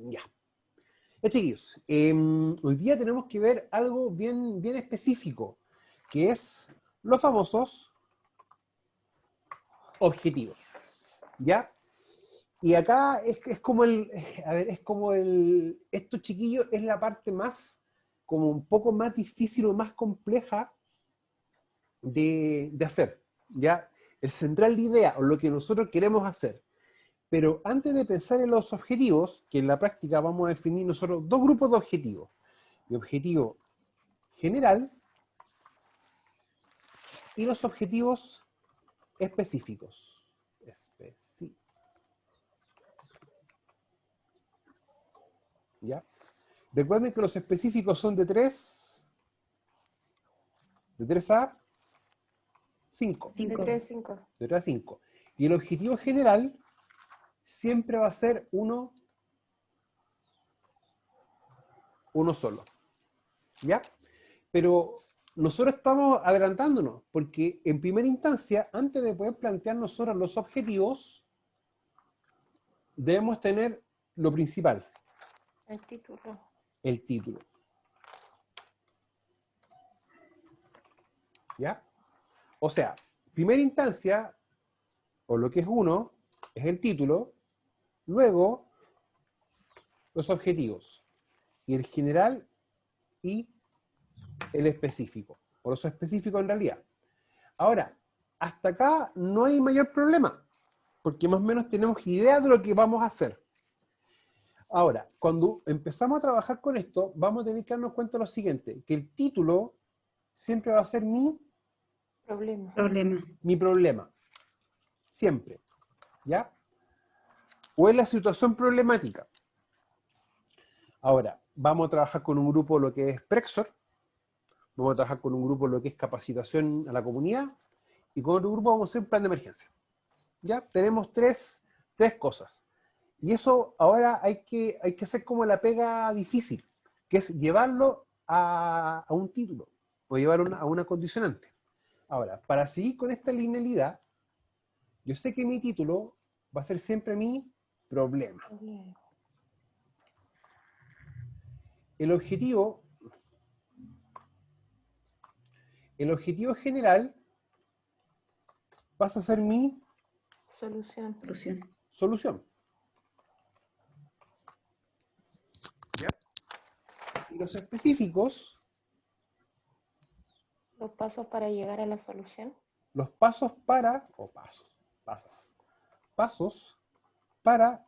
Ya. Ya, chiquillos, hoy día tenemos que ver algo bien específico, que es los famosos objetivos, ¿ya? Y acá es como a ver, es como esto, chiquillos, es la parte más, como un poco más difícil o más compleja de hacer, ¿ya? El central de idea, o lo que nosotros queremos hacer. Pero antes de pensar en los objetivos, que en la práctica vamos a definir nosotros dos grupos de objetivos. El objetivo general y los objetivos específicos. ¿Ya? Recuerden que los específicos son de 3 a 5. De 3 a 5. De 3 a 5. Y el objetivo general siempre va a ser uno solo. ¿Ya? Pero nosotros estamos adelantándonos, porque en primera instancia, antes de poder plantear nosotros los objetivos, debemos tener lo principal, El título. el título. ¿Ya? O sea, primera instancia, o lo que es uno, es el título, luego los objetivos, y el general y el específico, o los específicos en realidad. Ahora, hasta acá no hay mayor problema, porque más o menos tenemos idea de lo que vamos a hacer. Ahora, cuando empezamos a trabajar con esto, vamos a tener que darnos cuenta de lo siguiente, que el título siempre va a ser mi problema. Siempre. ¿Ya? O es la situación problemática. Ahora, vamos a trabajar con un grupo lo que es Prexor, vamos a trabajar con un grupo lo que es capacitación a la comunidad, y con otro grupo vamos a hacer un plan de emergencia. ¿Ya? Tenemos tres cosas. Y eso ahora hay que hacer como la pega difícil, que es llevarlo a un título, o llevarlo a una condicionante. Ahora, para seguir con esta linealidad, yo sé que mi título va a ser siempre mi problema. El objetivo general pasa a ser mi solución. ¿Ya? Y los específicos, Los pasos para llegar a la solución. los pasos para, pasos para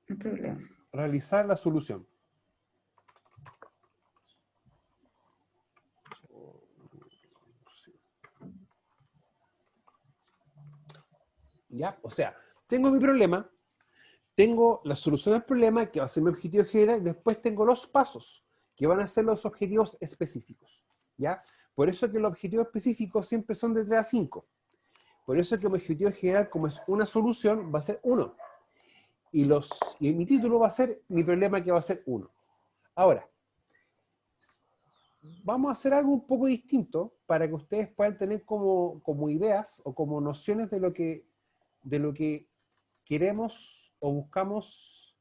El problema. realizar la solución. ¿Ya? O sea, tengo mi problema, tengo la solución al problema, que va a ser mi objetivo general, y después tengo los pasos, que van a ser los objetivos específicos. ¿Ya? Por eso que los objetivos específicos siempre son de 3 a 5. Por eso que mi objetivo general, como es una solución, va a ser 1. Y mi título va a ser mi problema, que va a ser 1. Ahora, vamos a hacer algo un poco distinto para que ustedes puedan tener como ideas o como nociones de lo que queremos o buscamos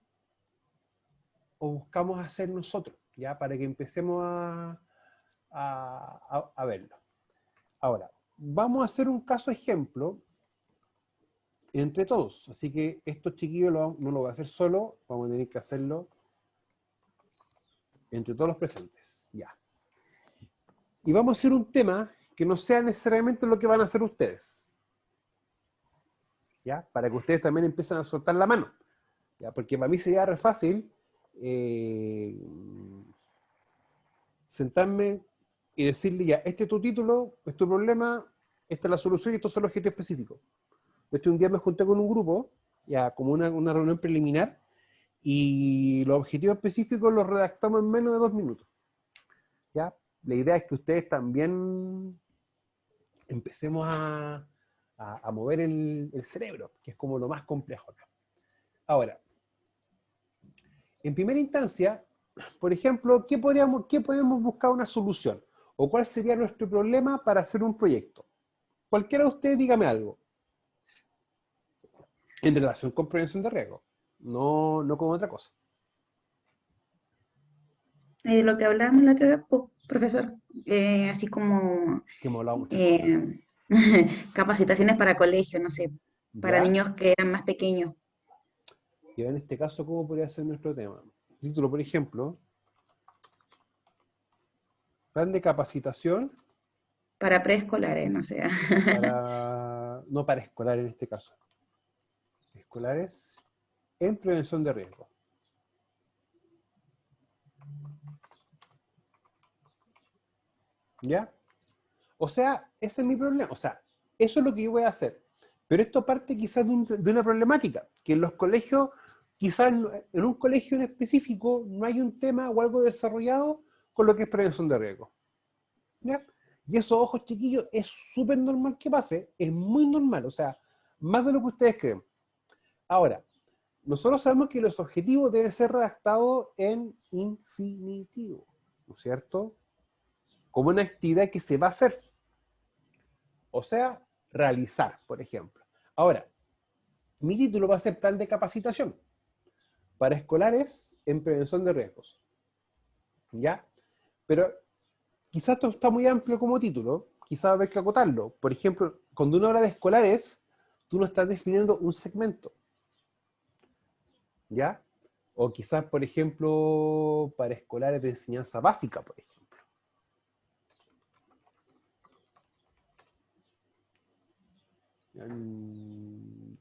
hacer nosotros, ¿ya? Para que empecemos a verlo. Ahora, vamos a hacer un caso ejemplo entre todos. Así que estos chiquillos no lo voy a hacer solo, vamos a tener que hacerlo entre todos los presentes. Ya. Y vamos a hacer un tema que no sea necesariamente lo que van a hacer ustedes. ¿Ya? Para que ustedes también empiecen a soltar la mano. ¿Ya? Porque para mí sería re fácil sentarme y decirle ya, este es tu título, este es tu problema, esta es la solución y estos son los objetivos específicos. De hecho, un día me junté con un grupo, ya como una reunión preliminar, y los objetivos específicos los redactamos en menos de 2 minutos. ¿Ya? La idea es que ustedes también empecemos a mover el cerebro, que es como lo más complejo acá. Ahora, en primera instancia, por ejemplo, ¿qué podemos buscar una solución? ¿O cuál sería nuestro problema para hacer un proyecto? Cualquiera de ustedes dígame algo en relación con prevención de riesgo. no con otra cosa. De lo que hablábamos la otra vez, profesor, así como Que hemos hablado muchas cosas. capacitaciones para colegios, no sé, para ¿Ya? niños que eran más pequeños, Y en este caso, ¿cómo podría ser nuestro tema? Título, por ejemplo, plan de capacitación para preescolares, no sé. no para escolar en este caso, escolares en prevención de riesgo. ¿Ya? O sea, ese es mi problema. O sea, eso es lo que yo voy a hacer. Pero esto parte quizás de una problemática, que en los colegios, quizás en un colegio en específico, no hay un tema o algo desarrollado con lo que es prevención de riesgo. ¿Ya? Y eso, ojos chiquillos, es súper normal que pase, es muy normal, o sea, más de lo que ustedes creen. Ahora, nosotros sabemos que los objetivos deben ser redactados en infinitivo, ¿no es cierto? Como una actividad que se va a hacer. O sea, realizar, por ejemplo. Ahora, mi título va a ser plan de capacitación para escolares en prevención de riesgos. ¿Ya? Pero quizás esto está muy amplio como título, quizás hay que acotarlo. Por ejemplo, cuando uno habla de escolares, tú no estás definiendo un segmento. ¿Ya? O quizás, por ejemplo, para escolares de enseñanza básica, por ejemplo.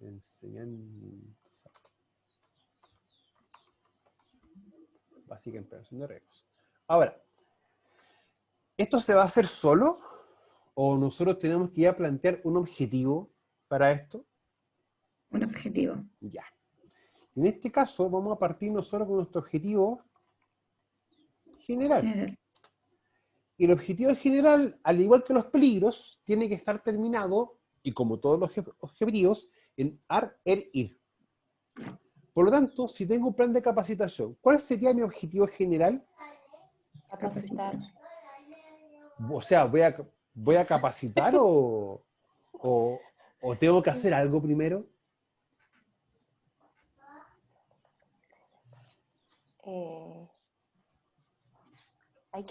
Enseñanza básica en prevención de riesgos. Ahora, ¿esto se va a hacer solo? ¿O nosotros tenemos que ya plantear un objetivo para esto? Un objetivo. Ya. En este caso, vamos a partir nosotros con nuestro objetivo general. General. Y el objetivo general, al igual que los peligros, tiene que estar terminado, y como todos los objetivos, en AR, ER, IR. Por lo tanto, si tengo un plan de capacitación, ¿cuál sería mi objetivo general? Capacitar. O sea, ¿voy a capacitar o tengo que hacer algo primero? Eh, hay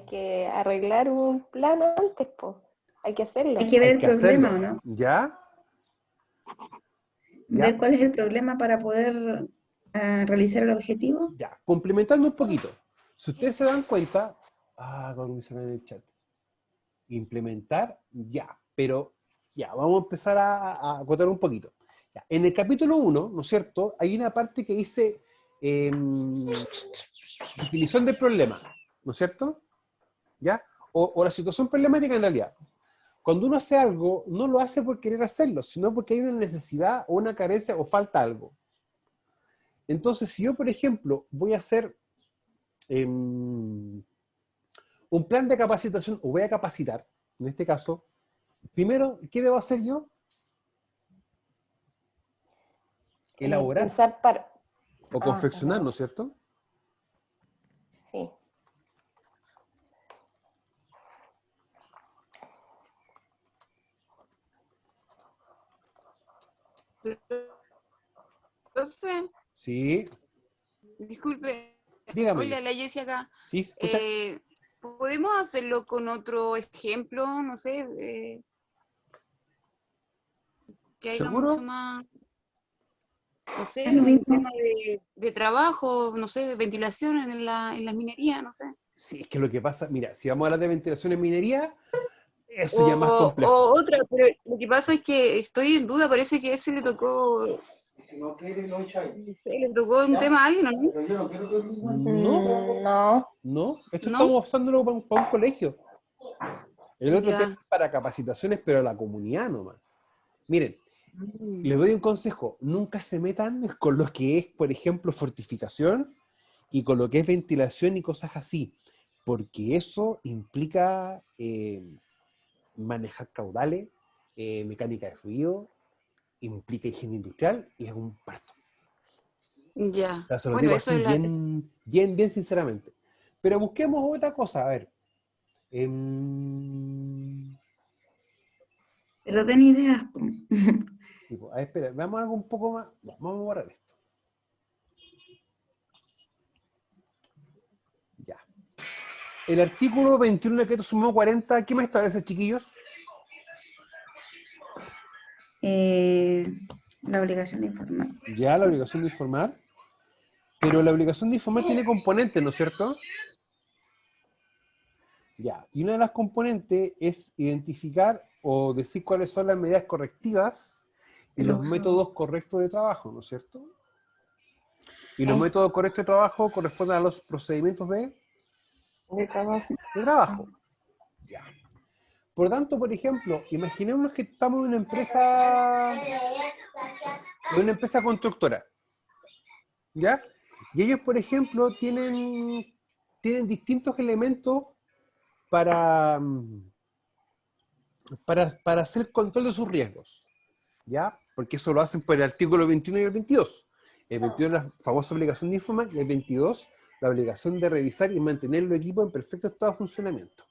que arreglar un plano antes, pues. Hay que hacerlo. Hay que ver Hay el que problema, hacerlo. ¿o no? ¿Ya? Ver ¿Ya? cuál es el problema para poder realizar el objetivo. Ya. Complementando un poquito. Si ustedes se dan cuenta... Con en el chat. Implementar, ya. Pero, ya, vamos a empezar a acotar un poquito. Ya. En el capítulo 1, ¿no es cierto? Hay una parte que dice definición del problema, ¿no es cierto? ¿Ya? O la situación problemática en realidad. Cuando uno hace algo, no lo hace por querer hacerlo, sino porque hay una necesidad o una carencia o falta algo. Entonces, si yo, por ejemplo, voy a hacer un plan de capacitación o voy a capacitar, en este caso, primero, ¿qué debo hacer yo? Elaborar Pensar para... o confeccionar, ¿no elaborar. es cierto? Sí. Profe, Sí, disculpe. dígame, Hola, Liz. la Jessie acá. ¿Sí? ¿Escucha? ¿Podemos hacerlo con otro ejemplo? No sé, que haya mucho ¿Seguro? más, no sé, Es lo un mismo. tema de trabajo, no sé, de ventilación en la minería, no sé. Sí, es que lo que pasa, mira, si vamos a hablar de ventilación en minería, eso ya es más complejo. O otra, pero lo que pasa es que estoy en duda, parece que ese le tocó, no sé, le tocó un tema a alguien, ¿o no? No, No. no, esto ¿No? estamos usándolo para un colegio. El otro tema Ya. es para capacitaciones, pero a la comunidad nomás. Miren, les doy un consejo, nunca se metan con lo que es, por ejemplo, fortificación y con lo que es ventilación y cosas así, porque eso implica manejar caudales, mecánica de fluido, implica higiene industrial y es un parto. Ya. O sea, se lo Bueno, digo eso así es la... bien sinceramente. Pero busquemos otra cosa, a ver. Em, Pero den ideas, po. Sí, pues, a ver, espera, veamos algo un poco más. Ya, vamos a borrar esto. Ya. El artículo 21 del decreto sumo 40, ¿qué más establece, chiquillos? La obligación de informar. Ya, la obligación de informar. Pero la obligación de informar tiene componentes, ¿no es cierto? Ya. Y una de las componentes es identificar o decir cuáles son las medidas correctivas y El los uso. métodos correctos de trabajo, ¿no es cierto? Y los Sí. métodos correctos de trabajo corresponden a los procedimientos de trabajo. trabajo. Ya. Por lo tanto, por ejemplo, imaginémonos que estamos en una empresa constructora, ¿ya? Y ellos, por ejemplo, tienen distintos elementos para hacer el control de sus riesgos, ¿ya? Porque eso lo hacen por el artículo 21 y el 22. El 21 es la famosa obligación de informar y el 22 la obligación de revisar y mantener los equipos en perfecto estado de funcionamiento.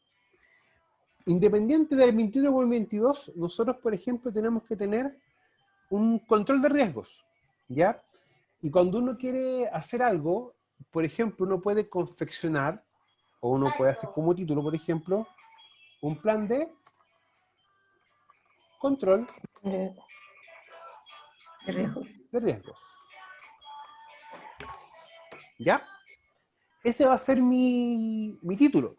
Independiente del 21 o el 22, nosotros, por ejemplo, tenemos que tener un control de riesgos, ¿ya? Y cuando uno quiere hacer algo, por ejemplo, uno puede confeccionar, o uno puede hacer como título, por ejemplo, un plan de control De riesgos. de riesgos. ¿Ya? Ese va a ser mi título.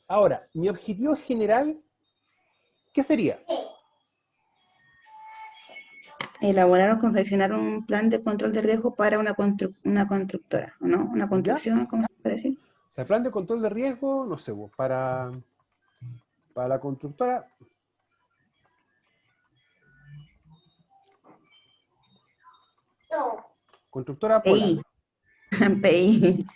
Ahora, mi objetivo general, ¿qué sería? Elaborar o confeccionar un plan de control de riesgo para una constructora, ¿o no? Una construcción, ¿cómo se puede decir? O sea, plan de control de riesgo, no sé, para la constructora. Constructora Polar. PI. PI.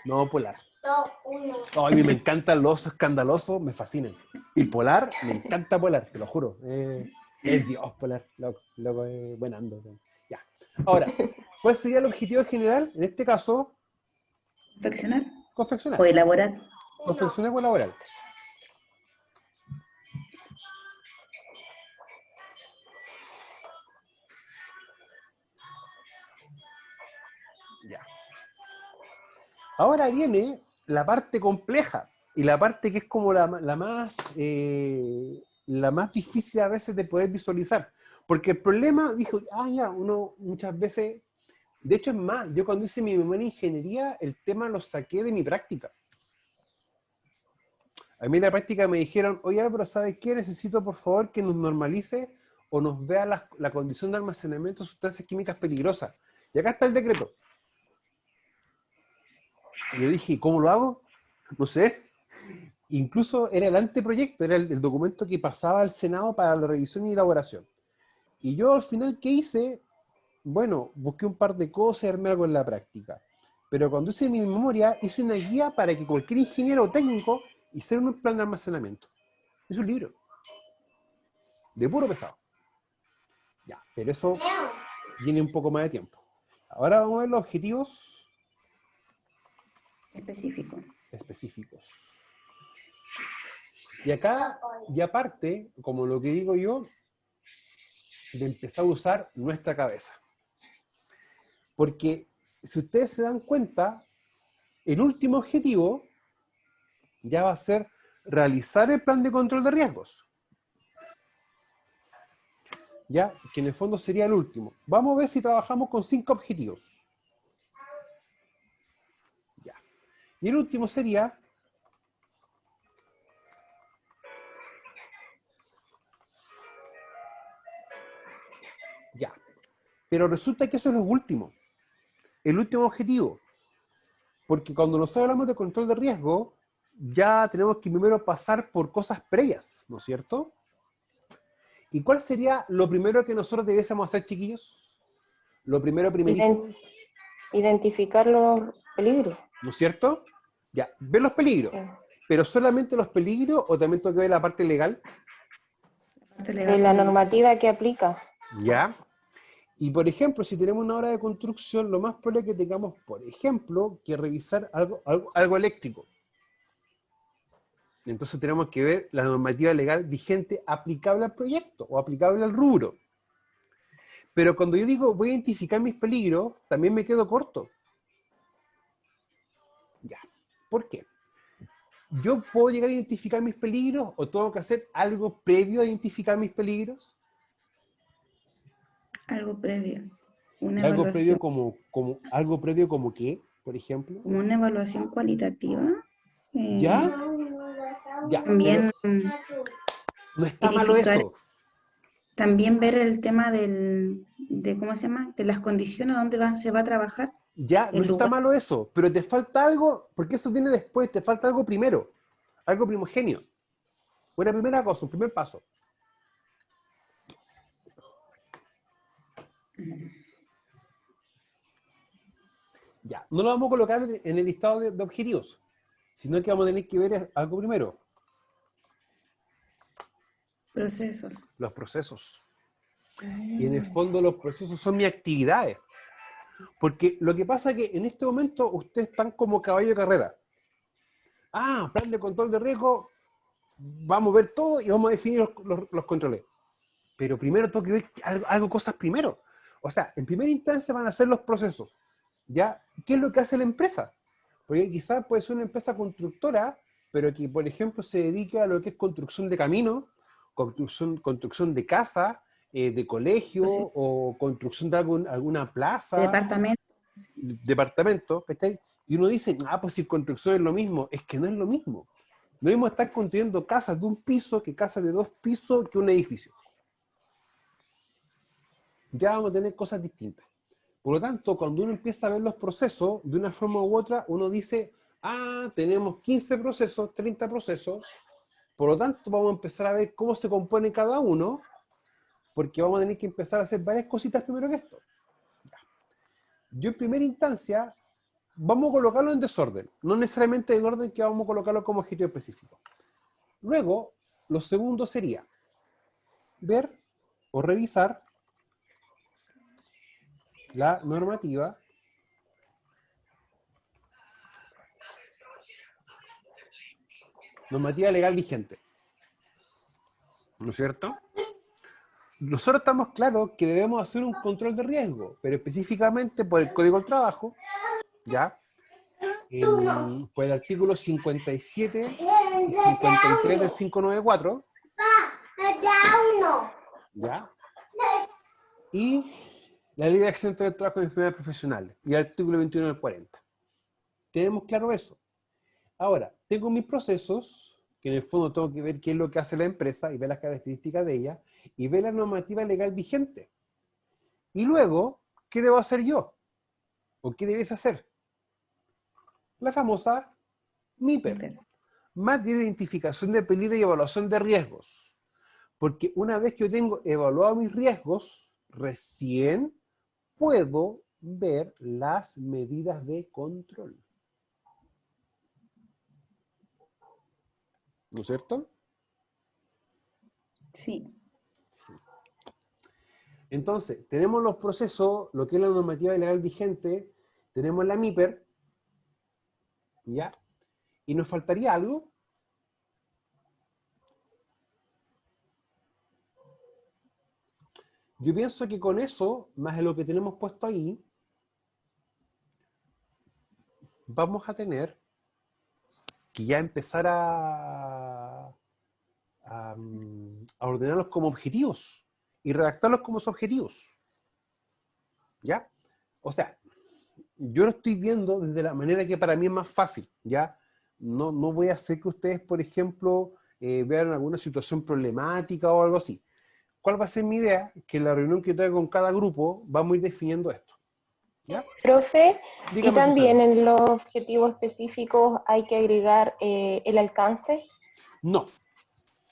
No, Polar. Oh, a mí me encantan los escandalosos, me fascinan. Y Polar, me encanta Polar, te lo juro. Es Dios Polar, loco, es buen ando. O sea, ya. Ahora, ¿cuál sería el objetivo general? En este caso, Confeccionar confeccionar. o elaborar. Confeccionar o elaborar. Ya. Ahora viene la parte compleja y la parte que es como la más difícil a veces de poder visualizar. Porque el problema, dijo, uno muchas veces, de hecho es más, yo cuando hice mi memoria de ingeniería, el tema lo saqué de mi práctica. A mí en la práctica me dijeron, oye, pero ¿sabes qué? Necesito por favor que nos normalice o nos vea la condición de almacenamiento de sustancias químicas peligrosas. Y acá está el decreto. Y yo dije, ¿cómo lo hago? No sé. Incluso era el anteproyecto, era el documento que pasaba al Senado para la revisión y elaboración. Y yo al final, ¿qué hice? Bueno, busqué un par de cosas y armé algo en la práctica. Pero cuando hice mi memoria, hice una guía para que cualquier ingeniero o técnico hiciera un plan de almacenamiento. Es un libro. De puro pesado. Ya, pero eso viene un poco más de tiempo. Ahora vamos a ver los objetivos específicos. Y acá, y aparte, como lo que digo yo, de empezar a usar nuestra cabeza. Porque si ustedes se dan cuenta, el último objetivo ya va a ser realizar el plan de control de riesgos. Ya, que en el fondo sería el último. Vamos a ver si trabajamos con 5 objetivos. Ya. Y el último sería ya. Pero resulta que eso es lo último. El último objetivo. Porque cuando nosotros hablamos de control de riesgo, ya tenemos que primero pasar por cosas previas, ¿no es cierto? ¿Y cuál sería lo primero que nosotros debiésemos hacer, chiquillos? Lo primerísimo. Identificar los peligros. ¿No es cierto? Ya, ver los peligros. Sí. ¿Pero solamente los peligros o también tengo que ver la parte legal? La normativa que aplica. Ya. Y por ejemplo, si tenemos una obra de construcción, lo más probable es que tengamos, por ejemplo, que revisar algo eléctrico. Entonces tenemos que ver la normativa legal vigente aplicable al proyecto o aplicable al rubro. Pero cuando yo digo voy a identificar mis peligros, también me quedo corto. Ya. ¿Por qué? ¿Yo puedo llegar a identificar mis peligros o tengo que hacer algo previo a identificar mis peligros? Algo previo. Una ¿Y algo previo evaluación. algo previo como qué, por ejemplo? Como una evaluación cualitativa. ¿Ya? Ya, pero También no está malo verificar, eso. también ver el tema de ¿cómo se llama? De las condiciones donde se va a trabajar, Ya, no el está lugar. malo eso, pero te falta algo, porque eso viene después, te falta algo primero, algo primogenio. Una primera cosa, un primer paso. Ya, no lo vamos a colocar en el listado de objetivos, sino que vamos a tener que ver algo primero, Procesos. los procesos. Y en el fondo los procesos son mis actividades. Porque lo que pasa es que en este momento ustedes están como caballo de carrera. Ah, plan de control de riesgo, vamos a ver todo y vamos a definir los controles. Pero primero tengo que ver algo cosas primero. O sea, en primera instancia van a ser los procesos. ¿Ya? ¿Qué es lo que hace la empresa? Porque quizás puede ser una empresa constructora, pero que, por ejemplo, se dedica a lo que es construcción de caminos, construcción de casa, de colegio, Sí. o construcción de alguna plaza, Departamento. departamento, ¿cachai? Y uno dice, ah, pues si construcción es lo mismo. Es que no es lo mismo. No mismo estar construyendo casas de un piso que casas de 2 pisos que un edificio. Ya vamos a tener cosas distintas. Por lo tanto, cuando uno empieza a ver los procesos, de una forma u otra, uno dice, ah, tenemos 15 procesos, 30 procesos, por lo tanto vamos a empezar a ver cómo se compone cada uno, porque vamos a tener que empezar a hacer varias cositas primero que esto. Yo en primera instancia, vamos a colocarlo en desorden, no necesariamente en orden que vamos a colocarlo como objetivo específico. Luego, lo segundo sería ver o revisar la normativa legal vigente. ¿No es cierto? Nosotros estamos claros que debemos hacer un control de riesgo, pero específicamente por el Código del Trabajo, ¿ya? Por el artículo 57 y 53 del 594, ¿ya? Y la Ley de Accidentes del Trabajo y Enfermedades Profesionales, y el artículo 21 del 40. Tenemos claro eso. Ahora, tengo mis procesos, que en el fondo tengo que ver qué es lo que hace la empresa y ver las características de ella, y ver la normativa legal vigente. Y luego, ¿qué debo hacer yo? ¿O qué debes hacer? La famosa MIPER, más de identificación de peligro y evaluación de riesgos. Porque una vez que yo tengo evaluado mis riesgos, recién puedo ver las medidas de control. ¿No es cierto? Sí. Sí. Entonces, tenemos los procesos, lo que es la normativa legal vigente, tenemos la MIPER, ¿ya? ¿Y nos faltaría algo? Yo pienso que con eso, más de lo que tenemos puesto ahí, vamos a tener que ya empezar a ordenarlos como objetivos y redactarlos como objetivos. ¿Ya? O sea, yo lo estoy viendo desde la manera que para mí es más fácil, ¿ya? No voy a hacer que ustedes, por ejemplo, vean alguna situación problemática o algo así. ¿Cuál va a ser mi idea? Que en la reunión que traigo con cada grupo vamos a ir definiendo esto. ¿Ya? Profe, Dígame, y también Susana. en los objetivos específicos hay que agregar el alcance, No.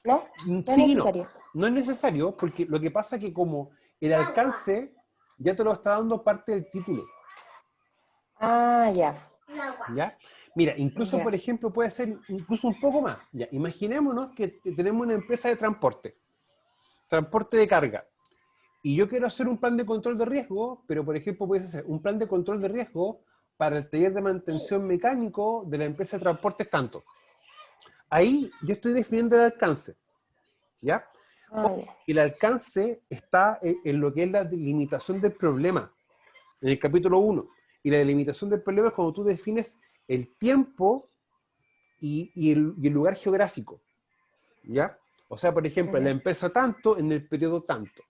¿no? No es Sí y no. necesario. No es necesario porque lo que pasa es que como el alcance ya te lo está dando parte del título. Ah, ya. ¿Ya? Mira, incluso, Ya. por ejemplo, puede ser incluso un poco más. Ya, imaginémonos que tenemos una empresa de transporte de carga. Y yo quiero hacer un plan de control de riesgo, pero, por ejemplo, puedes hacer un plan de control de riesgo para el taller de mantención mecánico de la empresa de transportes tanto. Ahí yo estoy definiendo el alcance, ¿ya? ya. El alcance está en lo que es la delimitación del problema, en el capítulo 1. Y la delimitación del problema es cuando tú defines el tiempo y el lugar geográfico, ¿ya? O sea, por ejemplo, Ya. la empresa tanto en el periodo tanto.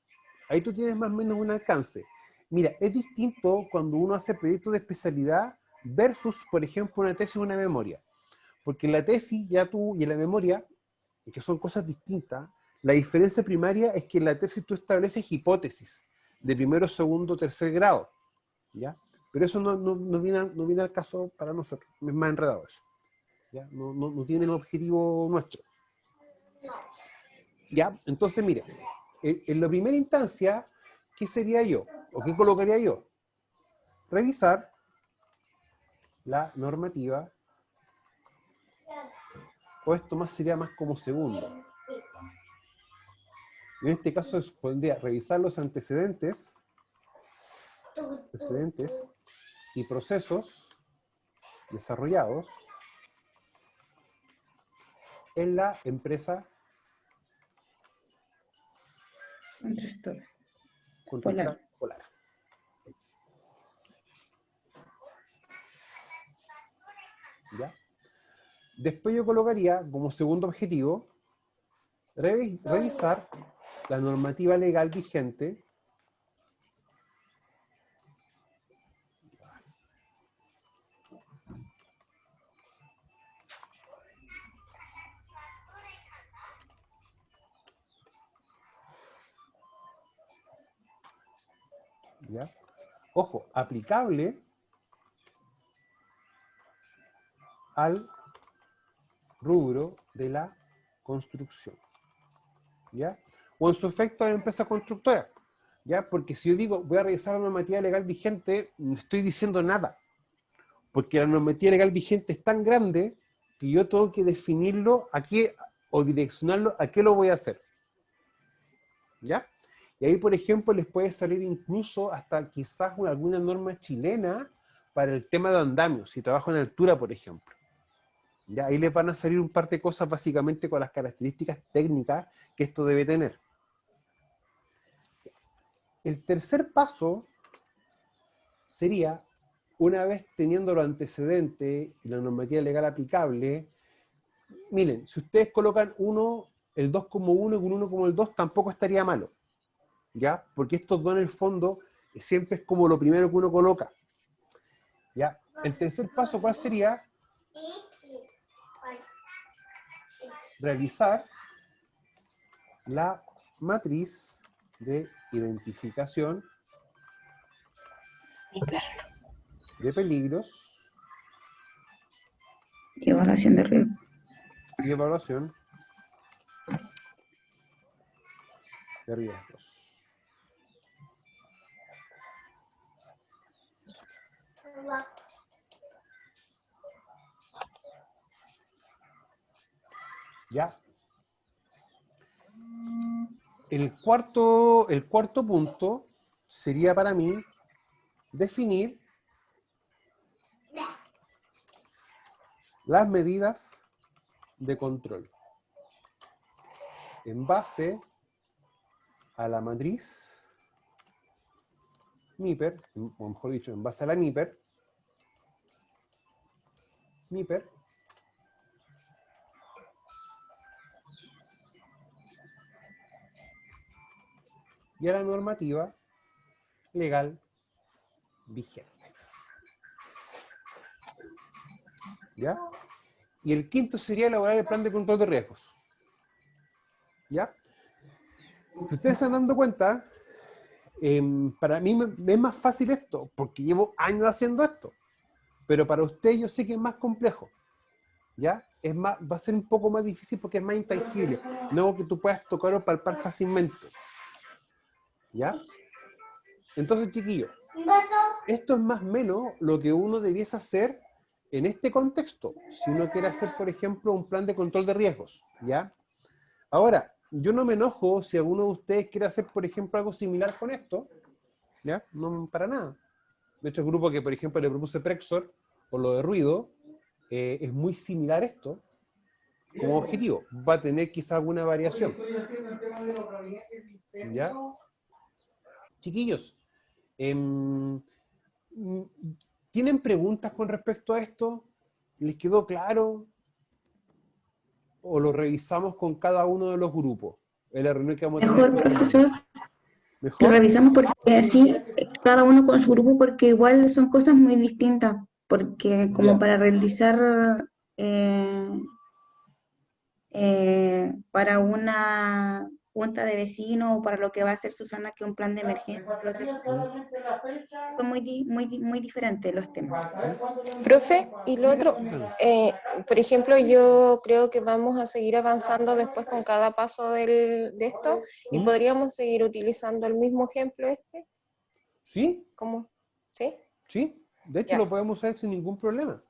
Ahí tú tienes más o menos un alcance. Mira, es distinto cuando uno hace proyectos de especialidad versus, por ejemplo, una tesis o una memoria. Porque en la tesis ya tú y en la memoria, que son cosas distintas, la diferencia primaria es que en la tesis tú estableces hipótesis de primero, segundo, tercer grado, ¿ya? Pero eso no viene al caso para nosotros, es más enredado eso, ¿ya? No tiene el objetivo nuestro. ¿Ya? Entonces, mire, en la primera instancia, ¿qué sería yo? ¿O qué colocaría yo? Revisar la normativa, o esto más sería más como segundo. En este caso pondría revisar los antecedentes y procesos desarrollados en la empresa constructora Polar. ¿Ya? Después yo colocaría como segundo objetivo revisar la normativa legal vigente ¿ya? Ojo, aplicable al rubro de la construcción, ¿ya? O en su efecto a la empresa constructora, ¿ya? Porque si yo digo voy a revisar la normativa legal vigente, no estoy diciendo nada, porque la normativa legal vigente es tan grande que yo tengo que definirlo a qué, o direccionarlo a qué lo voy a hacer, ¿ya? Y ahí, por ejemplo, les puede salir incluso hasta quizás alguna norma chilena para el tema de andamios, si trabajo en altura, por ejemplo. ¿Ya? Ahí les van a salir un par de cosas básicamente con las características técnicas que esto debe tener. El tercer paso sería, una vez teniendo los antecedentes y la normativa legal aplicable, miren, si ustedes colocan el 2 como 1 y un 1 como el 2, tampoco estaría malo, ¿ya? Porque estos dos en el fondo siempre es como lo primero que uno coloca, ¿ya? El tercer paso, ¿cuál sería? Realizar la matriz de identificación de peligros Y evaluación de riesgo. y evaluación de riesgos. ¿Ya? El cuarto punto sería para mí definir las medidas de control en base a la matriz MIPER, o mejor dicho, en base a la MIPER, y a la normativa legal vigente. ¿Ya? Y el quinto sería elaborar el plan de control de riesgos. ¿Ya? Si ustedes se están dando cuenta, para mí me es más fácil esto, porque llevo años haciendo esto. Pero para usted yo sé que es más complejo. ¿Ya? Va a ser un poco más difícil porque es más intangible. No que tú puedas tocar o palpar fácilmente. ¿Ya? Entonces, chiquillos, esto es más o menos lo que uno debiese hacer en este contexto, si uno quiere hacer, por ejemplo, un plan de control de riesgos, ¿ya? Ahora, yo no me enojo si alguno de ustedes quiere hacer, por ejemplo, algo similar con esto, ¿ya? No, para nada. De hecho, el grupo que, por ejemplo, le propuse Prexor, o lo de ruido, es muy similar a esto, como objetivo. Va a tener quizá alguna variación. ¿Ya? Chiquillos, ¿tienen preguntas con respecto a esto? ¿Les quedó claro? ¿O lo revisamos con cada uno de los grupos? En la reunión que vamos a tener Mejor, esta semana. profesor, lo ¿Mejor? revisamos porque así, cada uno con su grupo, porque igual son cosas muy distintas, porque como Ya. para realizar para una junta de vecinos o para lo que va a hacer Susana, que es un plan de emergencia, creo que son muy diferentes los temas. Profe, y lo Sí, otro, Susana. por ejemplo, yo creo que vamos a seguir avanzando después con cada paso de esto y podríamos seguir utilizando el mismo ejemplo este, ¿Sí? ¿cómo? ¿Sí? Sí, de hecho Ya. lo podemos hacer sin ningún problema.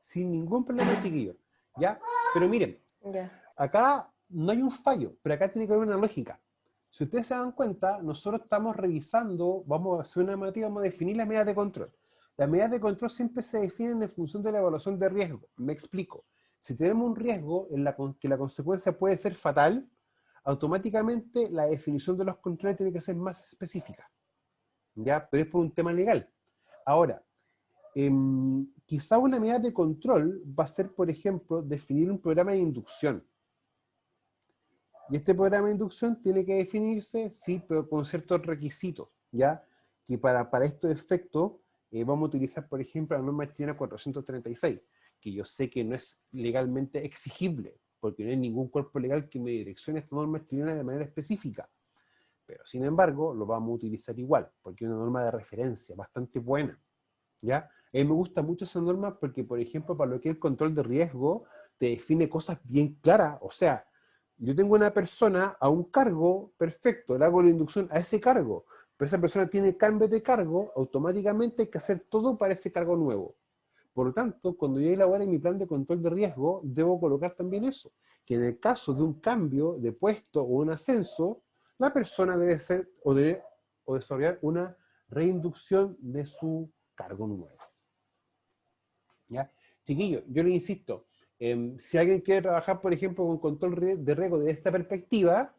Sin ningún problema, chiquillos. ¿Ya? Pero miren, Ya. acá no hay un fallo, pero acá tiene que haber una lógica. Si ustedes se dan cuenta, nosotros estamos revisando, vamos a hacer una materia, vamos a definir las medidas de control. Las medidas de control siempre se definen en función de la evaluación de riesgo. Me explico. Si tenemos un riesgo en que la consecuencia puede ser fatal, automáticamente la definición de los controles tiene que ser más específica. ¿Ya? Pero es por un tema legal. Ahora, quizá una medida de control va a ser, por ejemplo, definir un programa de inducción. Y este programa de inducción tiene que definirse, sí, pero con ciertos requisitos, ¿ya? Que para estos efectos vamos a utilizar, por ejemplo, la norma chilena 436, que yo sé que no es legalmente exigible, porque no hay ningún cuerpo legal que me direccione esta norma chilena de manera específica. Pero, sin embargo, lo vamos a utilizar igual, porque es una norma de referencia bastante buena, ¿ya? A mí me gusta mucho esa norma porque, por ejemplo, para lo que es el control de riesgo, te define cosas bien claras. O sea, yo tengo una persona a un cargo, perfecto, le hago la inducción a ese cargo, pero esa persona tiene cambio de cargo, automáticamente hay que hacer todo para ese cargo nuevo. Por lo tanto, cuando yo elabore mi plan de control de riesgo, debo colocar también eso, que en el caso de un cambio de puesto o un ascenso, la persona debe ser o desarrollar una reinducción de su cargo nuevo. ¿Ya? Chiquillos, yo les insisto, si alguien quiere trabajar, por ejemplo, con control de riesgo de esta perspectiva,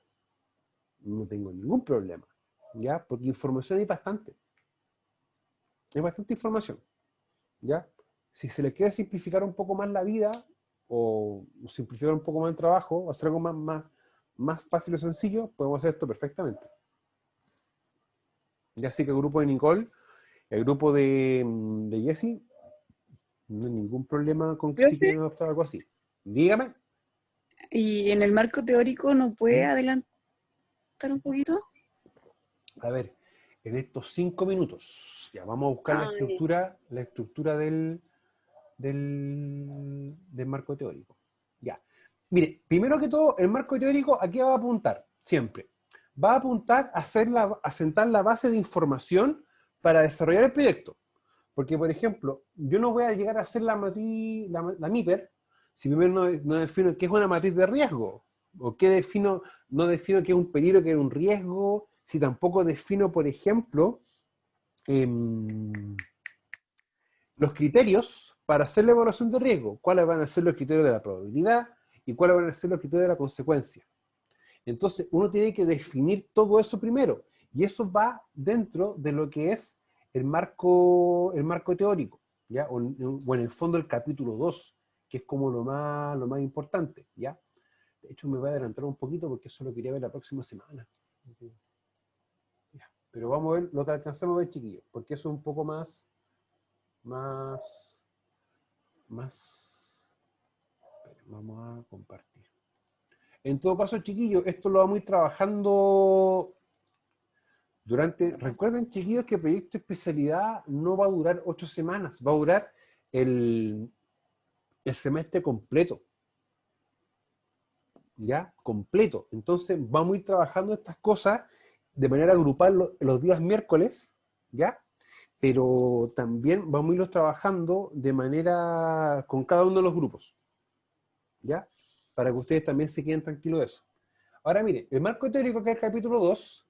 no tengo ningún problema, ¿ya? Porque información hay bastante. Hay bastante información, ¿ya? Si se les quiere simplificar un poco más la vida, o simplificar un poco más el trabajo, o hacer algo más fácil o sencillo, podemos hacer esto perfectamente. Ya así que el grupo de Nicole, el grupo de Jessie, no hay ningún problema con que si Profe, quieren adoptar algo así. Dígame. ¿y en el marco teórico no puede adelantar un poquito? A ver, en estos 5 minutos, ya vamos a buscar la estructura del marco teórico. Ya. Mire, primero que todo, el marco teórico, ¿a qué va a apuntar? Siempre. Va a apuntar a sentar la base de información para desarrollar el proyecto. Porque, por ejemplo, yo no voy a llegar a hacer la MIPER si primero no defino qué es una matriz de riesgo, o no defino qué es un peligro, qué es un riesgo, si tampoco defino, por ejemplo, los criterios para hacer la evaluación de riesgo, cuáles van a ser los criterios de la probabilidad y cuáles van a ser los criterios de la consecuencia. Entonces, uno tiene que definir todo eso primero, y eso va dentro de lo que es el marco teórico, ¿ya? O en el fondo el capítulo 2, que es como lo más importante, ¿ya? De hecho, me voy a adelantar un poquito porque eso lo quería ver la próxima semana. ¿Ya? Pero vamos a ver lo que alcanzamos a ver, chiquillos, porque eso es un poco más... Vamos a compartir. En todo caso, chiquillos, esto lo vamos a ir trabajando recuerden, chiquillos, que el proyecto de especialidad no va a durar 8 semanas, va a durar el semestre completo. ¿Ya? Completo. Entonces, vamos a ir trabajando estas cosas de manera grupal los días miércoles, ¿ya? Pero también vamos a irlos trabajando de manera con cada uno de los grupos, ¿ya? Para que ustedes también se queden tranquilos de eso. Ahora, miren, el marco teórico, que es el capítulo 2,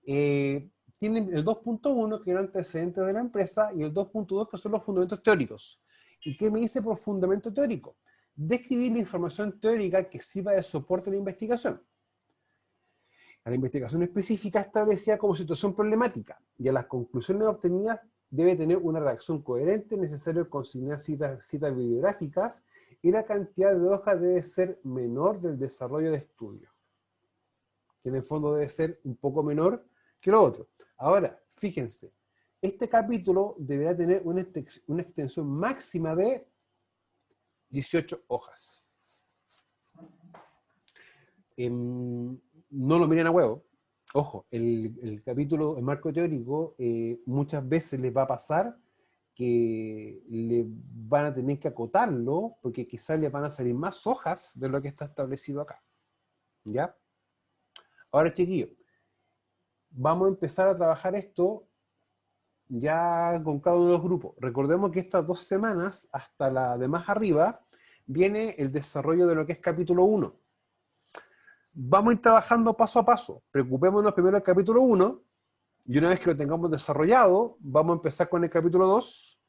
tienen el 2.1, que es el antecedente de la empresa, y el 2.2, que son los fundamentos teóricos. ¿Y qué me dice por fundamento teórico? describir la información teórica que sirva de soporte a la investigación. A la investigación específica establecida como situación problemática, y a las conclusiones obtenidas debe tener una redacción coherente, necesario consignar citas bibliográficas, y la cantidad de hojas debe ser menor del desarrollo de estudio. Que en el fondo debe ser un poco menor que lo otro. Ahora, fíjense, este capítulo deberá tener una extensión máxima de 18 hojas. No lo miren a huevo. Ojo, el capítulo, el marco teórico, muchas veces les va a pasar que le van a tener que acotarlo, porque quizás les van a salir más hojas de lo que está establecido acá. ¿Ya? Ahora, chiquillos, vamos a empezar a trabajar esto ya con cada uno de los grupos. Recordemos que estas 2 semanas, hasta la de más arriba, viene el desarrollo de lo que es capítulo 1. Vamos a ir trabajando paso a paso. Preocupémonos primero del capítulo 1, y una vez que lo tengamos desarrollado, vamos a empezar con el capítulo 2,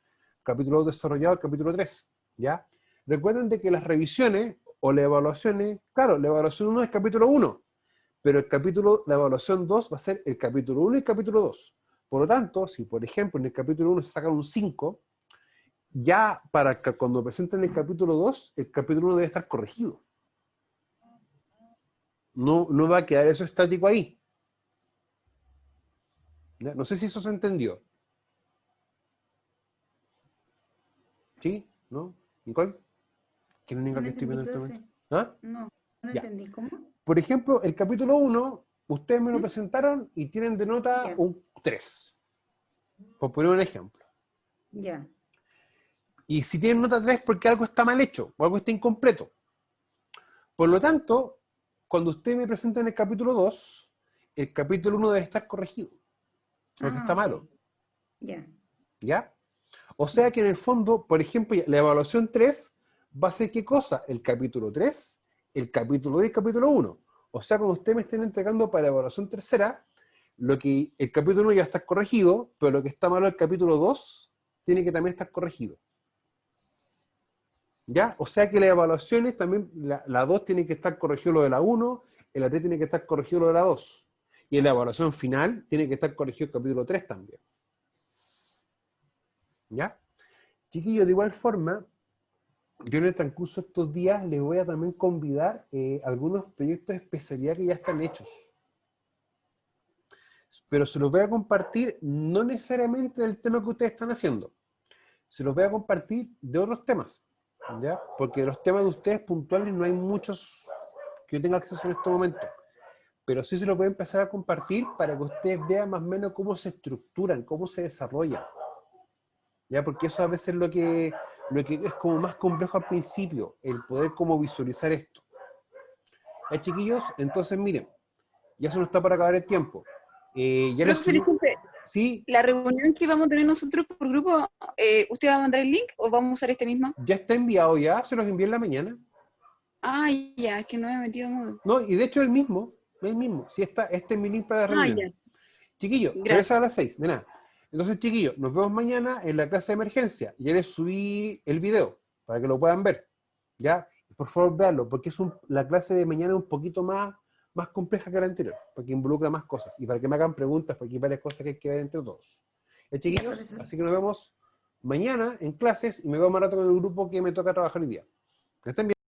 capítulo 2 desarrollado, el capítulo 3, ¿ya? Recuerden de que las revisiones o las evaluaciones, claro, la evaluación 1 es capítulo 1, pero la evaluación 2 va a ser el capítulo 1 y el capítulo 2. Por lo tanto, si por ejemplo en el capítulo 1 se sacan un 5, ya para que cuando presenten el capítulo 2, el capítulo 1 debe estar corregido. No va a quedar eso estático ahí. ¿Ya? No sé si eso se entendió. ¿Sí? ¿No? ¿Nicole? ¿Qué es la única que estoy viendo en este momento? ¿Ah? No Ya. entendí. ¿Cómo? Por ejemplo, el capítulo 1, ustedes me lo presentaron y tienen de nota Ya. un 3. Por poner un ejemplo. Ya. Y si tienen nota 3 porque algo está mal hecho o algo está incompleto. Por lo tanto, cuando ustedes me presenten el capítulo 2, el capítulo 1 debe estar corregido. Porque está ok. malo. Ya. ¿Ya? O sea que en el fondo, por ejemplo, la evaluación 3 va a ser ¿qué cosa? El capítulo 3, el capítulo 2 y el capítulo 1. O sea, cuando ustedes me estén entregando para la evaluación tercera, el capítulo 1 ya está corregido, pero lo que está malo el capítulo 2 tiene que también estar corregido. ¿Ya? O sea que las evaluaciones también, la 2 tiene que estar corregido lo de la 1, en la 3 tiene que estar corregido lo de la 2. Y en la evaluación final tiene que estar corregido el capítulo 3 también. ¿Ya? Chiquillos, de igual forma, yo en el transcurso de estos días les voy a también convidar algunos proyectos de especialidad que ya están hechos. Pero se los voy a compartir no necesariamente del tema que ustedes están haciendo. Se los voy a compartir de otros temas. ¿Ya? Porque de los temas de ustedes puntuales no hay muchos que yo tenga acceso en este momento. Pero sí se los voy a empezar a compartir para que ustedes vean más o menos cómo se estructuran, cómo se desarrollan. ¿Ya? Porque eso a veces es lo que es como más complejo al principio, el poder como visualizar esto. ¿Ya, chiquillos? Entonces, miren, ya se nos está para acabar el tiempo. Ya les Profesor, disculpe, Sí, la reunión que vamos a tener nosotros por grupo, ¿usted va a mandar el link o vamos a usar este mismo? ya está enviado, ya se los envié en la mañana. Ah, ya, es que no me he metido en Moodle. No, y de hecho el mismo. Sí está, este es mi link para la Ah, reunión. ya. Chiquillos, Gracias. regresa a las 6, de nada. Entonces, chiquillos, nos vemos mañana en la clase de emergencia. Ya les subí el video para que lo puedan ver. ¿Ya? Por favor, véanlo, porque la clase de mañana es un poquito más compleja que la anterior, porque involucra más cosas. Y para que me hagan preguntas, porque hay varias cosas que hay que ver entre todos. ¿Ya, chiquillos? profesor. Así que nos vemos mañana en clases y me veo más rato con el grupo que me toca trabajar hoy día. Que estén bien.